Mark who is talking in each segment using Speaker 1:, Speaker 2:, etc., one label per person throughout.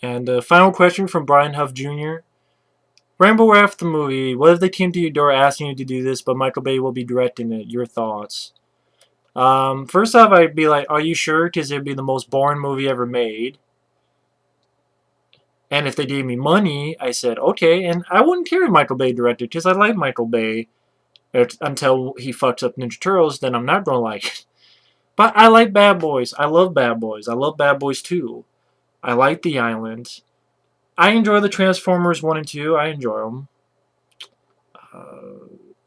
Speaker 1: And final question from Brian Huff Jr. Rainbow Raft the movie. What if they came to your door asking you to do this, but Michael Bay will be directing it? Your thoughts? First off, I'd be like, are you sure? Because it'd be the most boring movie ever made. And if they gave me money, I said, okay. And I wouldn't care if Michael Bay directed because I like Michael Bay until he fucks up Ninja Turtles. Then I'm not going to like it. But I like Bad Boys. I love Bad Boys. I love Bad Boys 2. I like The Island. I enjoy the Transformers 1 and 2. I enjoy them.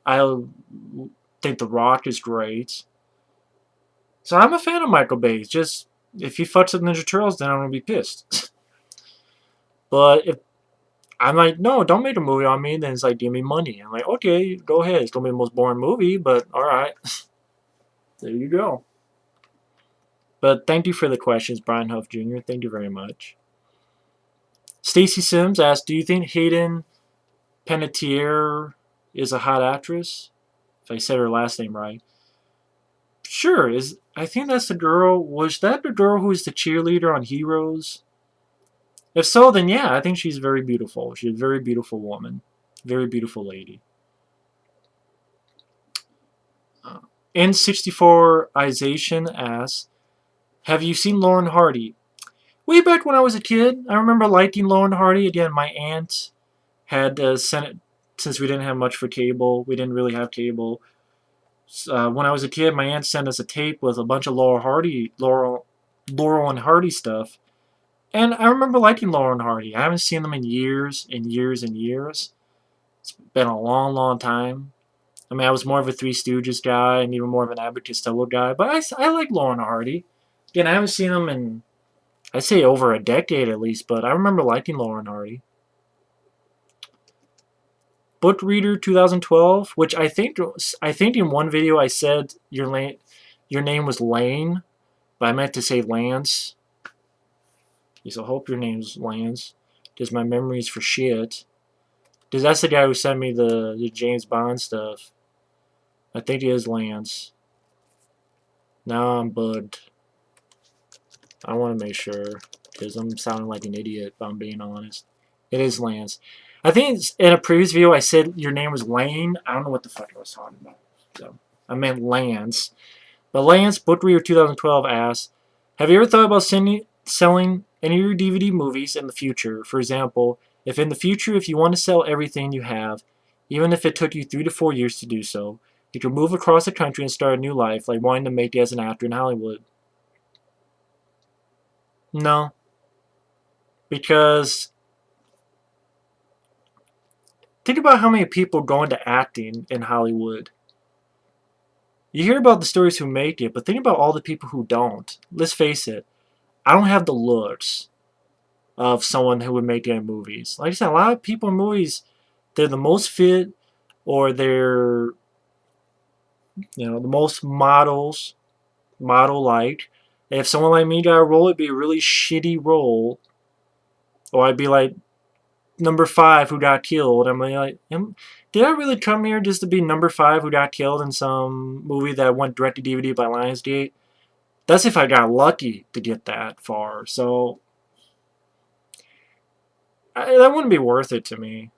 Speaker 1: I think The Rock is great. So I'm a fan of Michael Bay. It's just, if he fucks up Ninja Turtles, then I'm going to be pissed. But if I'm like, no, don't make a movie on me, then it's like, give me money. I'm like, okay, go ahead. It's going to be the most boring movie, but alright. There you go. But thank you for the questions, Brian Huff Jr. Thank you very much. Stacie Simms asked, do you think Hayden Panettiere is a hot actress? If I said her last name right. Sure. I think that's the girl. Was that the girl who is the cheerleader on Heroes? If so, then yeah, I think she's very beautiful. She's a very beautiful woman. Very beautiful lady. n64ization asks, have you seen Lauren Hardy? Way back when I was a kid, I remember liking Lauren Hardy. Again, my aunt had sent it, since we didn't have much for cable. We didn't really have cable. When I was a kid, my aunt sent us a tape with a bunch of Laurel and Hardy stuff. And I remember liking Laurel and Hardy. I haven't seen them in years and years and years. It's been a long, long time. I mean, I was more of a Three Stooges guy and even more of an Abbott Costello guy. But I like Laurel and Hardy. Again, I haven't seen them in, I'd say, over a decade at least. But I remember liking Laurel and Hardy. Bookreader2012, which I think in one video I said your name was Lane, but I meant to say Lance. So I hope your name's Lance, because my memory's for shit. Because that's the guy who sent me the James Bond stuff. I think he is Lance. Now I'm bugged. I want to make sure, because I'm sounding like an idiot, if I'm being honest. It is Lance. I think in a previous video I said your name was Lane. I don't know what the fuck I was talking about. So I meant Lance. But Lance, Bookreader2012 asks, have you ever thought about selling any of your DVD movies in the future? For example, if in the future, if you want to sell everything you have, even if it took you 3 to 4 years to do so, you could move across the country and start a new life, like wanting to make it as an actor in Hollywood. No. Because think about how many people go into acting in Hollywood. You hear about the stories who make it, but think about all the people who don't. Let's face it, I don't have the looks of someone who would make it in movies. Like I said, a lot of people in movies, they're the most fit, or they're, the most model-like. If someone like me got a role, it'd be a really shitty role. Or I'd be like number 5 who got killed. I'm like, did I really come here just to be number 5 who got killed in some movie that went direct to DVD by Lionsgate? That's if I got lucky to get that far. So that wouldn't be worth it to me.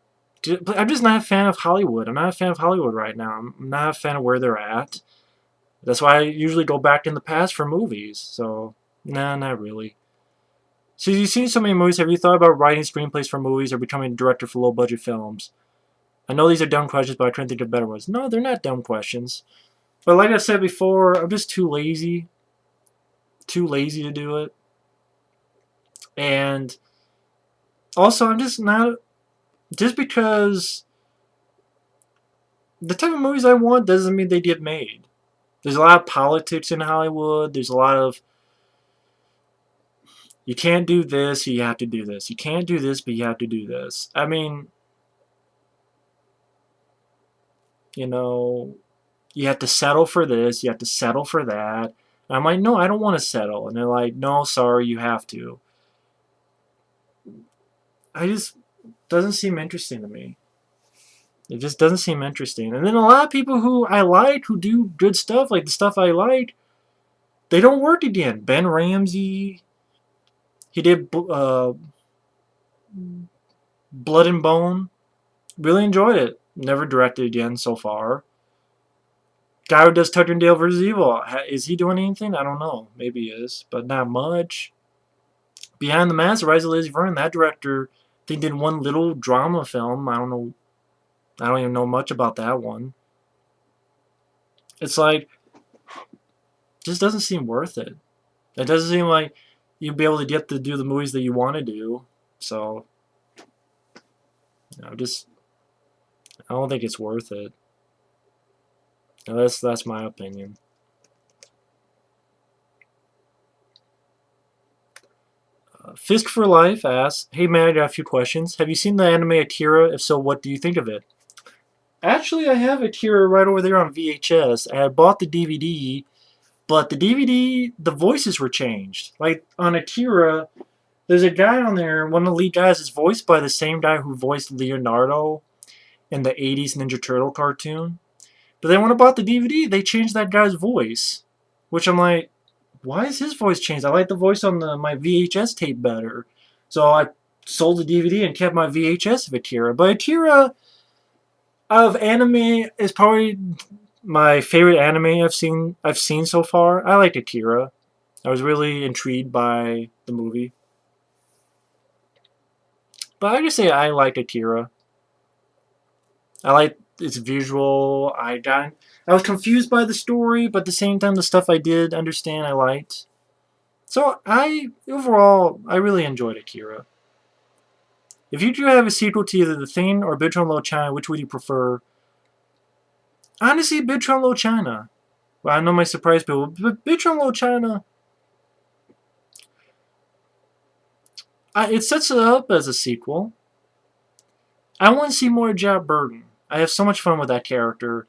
Speaker 1: But I'm just not a fan of Hollywood. I'm not a fan of Hollywood right now. I'm not a fan of where they're at. That's why I usually go back in the past for movies. So, nah, not really. So you've seen so many movies. Have you thought about writing screenplays for movies or becoming a director for low-budget films? I know these are dumb questions, but I try to think of better ones. No, they're not dumb questions. But like I said before, I'm just too lazy. Too lazy to do it. And also, I'm just not... Just because the type of movies I want doesn't mean they get made. There's a lot of politics in Hollywood. There's a lot of, you can't do this, you have to do this. You can't do this, but you have to do this. I mean, you have to settle for this, you have to settle for that. And I'm like, no, I don't want to settle. And they're like, no, sorry, you have to. Doesn't seem interesting to me. It just doesn't seem interesting. And then a lot of people who I like, who do good stuff, like the stuff I like, they don't work again. Ben Ramsey, he did Blood and Bone. Really enjoyed it. Never directed again so far. Guy who does Tucker and Dale vs. Evil. Is he doing anything? I don't know. Maybe he is, but not much. Behind the Mask, Rise of Lazy Vernon. That director, I think, did one little drama film. I don't know. I don't even know much about that one. It's like, just doesn't seem worth it. It doesn't seem like you'd be able to get to do the movies that you want to do. So, I don't think it's worth it. That's my opinion. Fisk4Life asks, "Hey man, I got a few questions. Have you seen the anime Akira? If so, what do you think of it?" Actually, I have Akira right over there on VHS. I had bought the DVD, but the DVD, the voices were changed. Like on Akira, there's a guy on there, one of the lead guys is voiced by the same guy who voiced Leonardo in the 80s Ninja Turtle cartoon. But then when I bought the DVD, they changed that guy's voice. Which I'm like, why is his voice changed? I like the voice on my VHS tape better. So I sold the DVD and kept my VHS of Akira. But Akira of anime is probably my favorite anime I've seen so far. I liked Akira. I was really intrigued by the movie. But I just say I liked Akira. I liked its visual. I was confused by the story, but at the same time the stuff I did understand I liked. So overall I really enjoyed Akira. If you do have a sequel to either The Thing or Big Trouble in Little China, which would you prefer? Honestly, Big Trouble in Little China. Well, I know my surprise people, but Big Trouble in Little China, it sets it up as a sequel. I want to see more Jack Burton. I have so much fun with that character.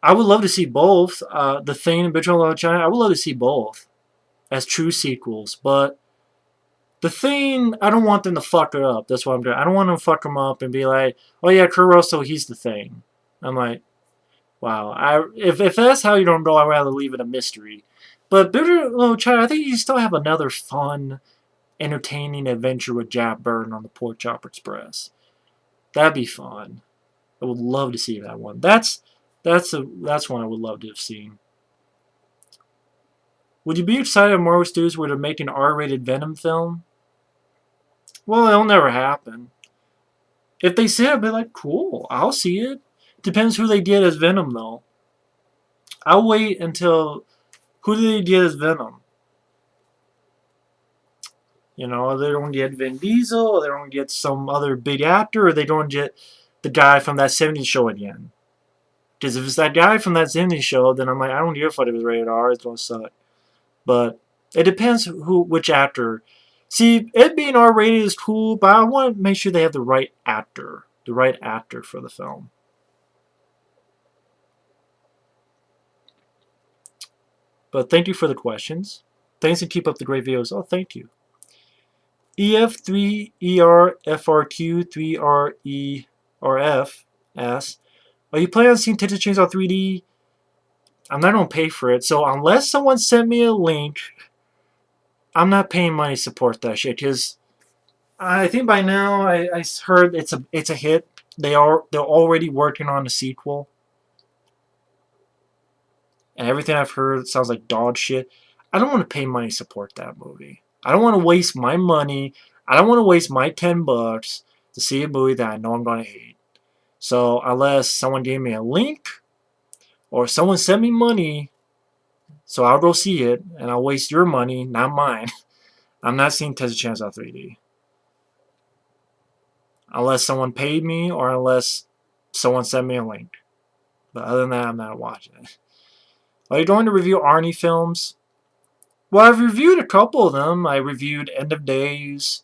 Speaker 1: I would love to see both. The Thing and Big Trouble in Little China, I would love to see both as true sequels, but The Thing, I don't want them to fuck it up. That's what I'm doing. I don't want them to fuck them up and be like, oh yeah, Kurt Russell, he's the Thing. I'm like, wow. If that's how you don't know, I'd rather leave it a mystery. But Big Trouble in Little China, I think you still have another fun, entertaining adventure with Jack Burton on the Pork Chop Express. That'd be fun. I would love to see that one. That's one I would love to have seen. Would you be excited if Marvel Studios were to make an R-rated Venom film? Well, it'll never happen. If they say it, I'd be like, cool, I'll see it. Depends who they get as Venom, though. I'll wait until... Who do they get as Venom? You know, they don't get Vin Diesel, or they don't get some other big actor, or they don't get the guy from that 70s show again. Because if it's that guy from that 70s show, then I'm like, I don't give a fuck if it's rated R, it's gonna suck. But it depends which actor. See, it being R-rated is cool, but I want to make sure they have the right actor for the film. But thank you for the questions. Thanks and keep up the great videos. Oh, thank you. EF3ERFRQ3RERF asks, are you planning on seeing Texas Chainsaw 3D? I'm not going to pay for it, so unless someone sent me a link, I'm not paying money to support that shit, because I think by now I heard it's a hit. They're already working on a sequel. And everything I've heard sounds like dog shit. I don't want to pay money to support that movie. I don't want to waste my money. I don't want to waste my $10 to see a movie that I know I'm going to hate. So unless someone gave me a link or someone sent me money, so I'll go see it and I'll waste your money, not mine. I'm not seeing Texas Chainsaw 3D. Unless someone paid me or unless someone sent me a link. But other than that, I'm not watching it. Are you going to review Arnie films? Well, I've reviewed a couple of them. I reviewed End of Days.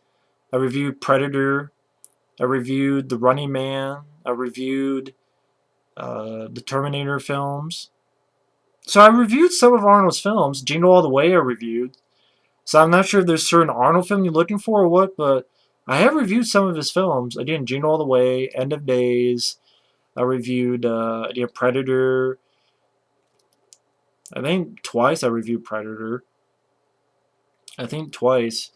Speaker 1: I reviewed Predator. I reviewed The Running Man. I reviewed the Terminator films. So I reviewed some of Arnold's films. Jingle All the Way I reviewed. So I'm not sure if there's a certain Arnold film you're looking for or what, but I have reviewed some of his films. Again, Jingle All the Way, End of Days. I reviewed Predator. I think twice I reviewed Predator. I think twice.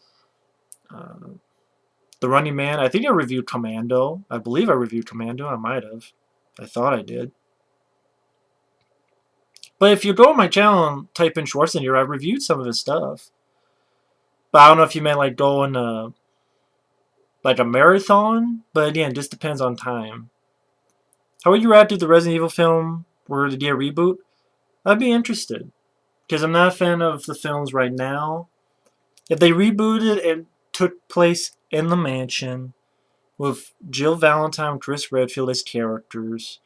Speaker 1: The Running Man. I think I reviewed Commando. I believe I reviewed Commando. I might have. I thought I did. But if you go on my channel and type in Schwarzenegger, I reviewed some of his stuff. But I don't know if you meant like going like a marathon. But again, it just depends on time. How would you react to the Resident Evil film were to get a reboot? I'd be interested. Because I'm not a fan of the films right now. If they rebooted and took place in the mansion with Jill Valentine and Chris Redfield as characters,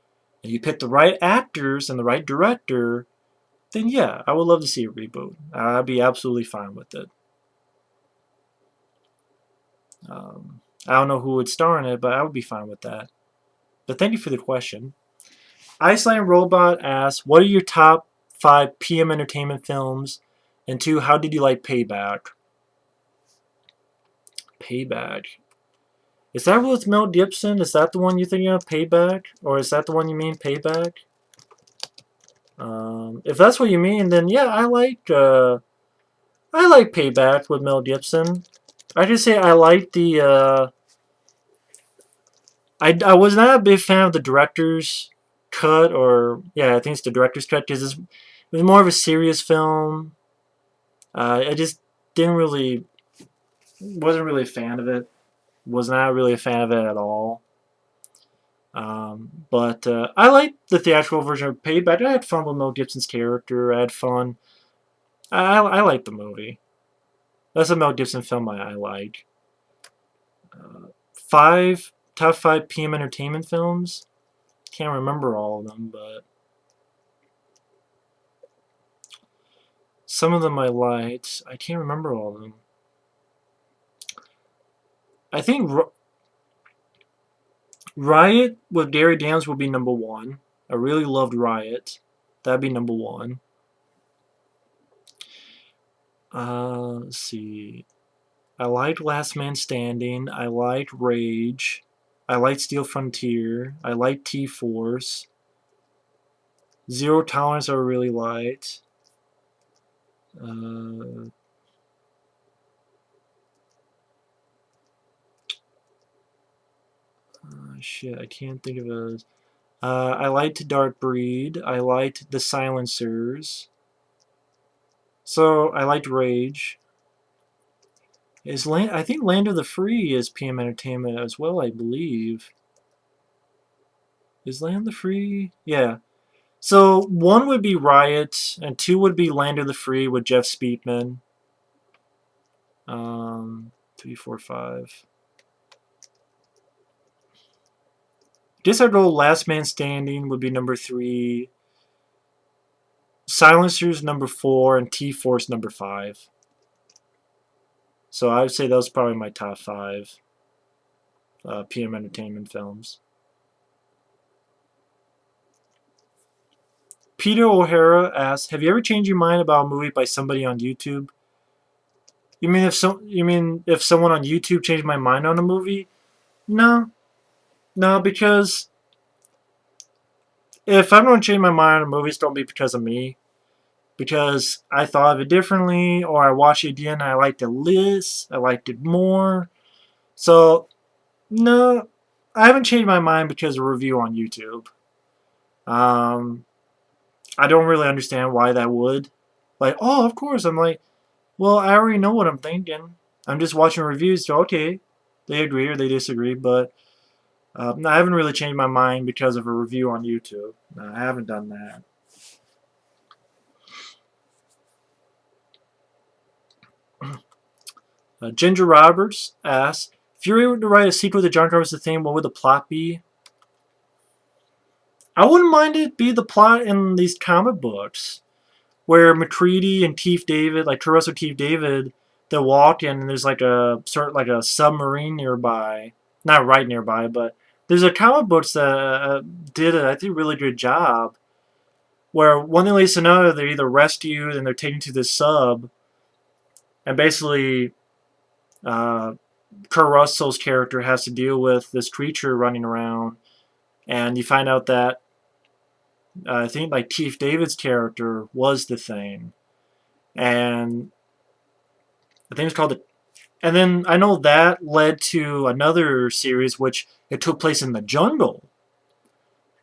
Speaker 1: and you pick the right actors and the right director, then yeah, I would love to see a reboot. I'd be absolutely fine with it. I don't know who would star in it, but I would be fine with that. But thank you for the question. Icelandrobot asks, what are your top 5 PM entertainment films? And 2, how did you like Payback? Payback. Is that with Mel Gibson? Is that the one you're thinking of, Payback? Or is that the one you mean, Payback? If that's what you mean, then yeah, I like Payback with Mel Gibson. I just say I like the I was not a big fan of the director's cut, or yeah, I think it's the director's cut, because it was more of a serious film. I just wasn't really a fan of it. Was not really a fan of it at all. But I liked the theatrical version of Payback. I had fun with Mel Gibson's character. I had fun. I liked the movie. That's a Mel Gibson film I like. 5 top 5 PM entertainment films. Can't remember all of them, but some of them I liked. I can't remember all of them. I think Riot with Gary Dams would be number 1. I really loved Riot. That'd be number 1. Let's see. I liked Last Man Standing. I liked Rage. I liked Steel Frontier. I liked T-Force. Zero Tolerance I really liked. Shit, I can't think of it. I liked Dark Breed. I liked The Silencers. So, I liked Rage. I think Land of the Free is PM Entertainment as well, I believe. Is Land of the Free? Yeah. So, 1 would be Riot, and 2 would be Land of the Free with Jeff Speakman. 3, 4, 5. Guess I'd go Last Man Standing would be number 3. Silencers number 4, and T-Force number 5. So I would say those are probably my top 5 PM Entertainment films. Peter O'Hara asks, have you ever changed your mind about a movie by somebody on YouTube? You mean if someone on YouTube changed my mind on a movie? No. No, because if I'm going to change my mind on movies, don't be because of me. Because I thought of it differently, or I watched it again and I liked it less, I liked it more. So, no, I haven't changed my mind because of a review on YouTube. I don't really understand why that would. Like, oh, of course. I'm like, well, I already know what I'm thinking. I'm just watching reviews, so okay, they agree or they disagree, but I haven't really changed my mind because of a review on YouTube. No, I haven't done that. Ginger Roberts asks, if you were able to write a sequel to John Carpenter's The Thing, what would the plot be? I wouldn't mind it be the plot in these comic books, where McCready and Chief David, like Teresa Chief David, they walk in and there's like a sort of like a submarine nearby. Not right nearby, but there's a comic books that did I think, really good job. Where one thing leads to another, they're either rescued and they're taken to this sub, and basically, Kurt Russell's character has to deal with this creature running around, and you find out that I think like Chief David's character was the Thing, and I think it's called And then I know that led to another series which it took place in the jungle.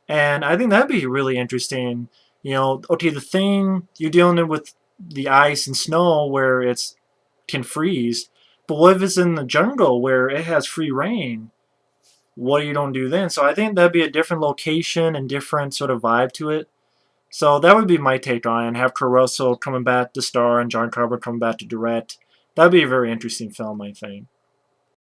Speaker 1: And I think that'd be really interesting. Okay, the thing you're dealing with the ice and snow where it's can freeze, but what if it's in the jungle where it has free reign? What do you don't do then? So I think that'd be a different location and different sort of vibe to it. So that would be my take on it. And have Kurt Russell coming back to star and John Carver coming back to direct. That'd be a very interesting film, I think.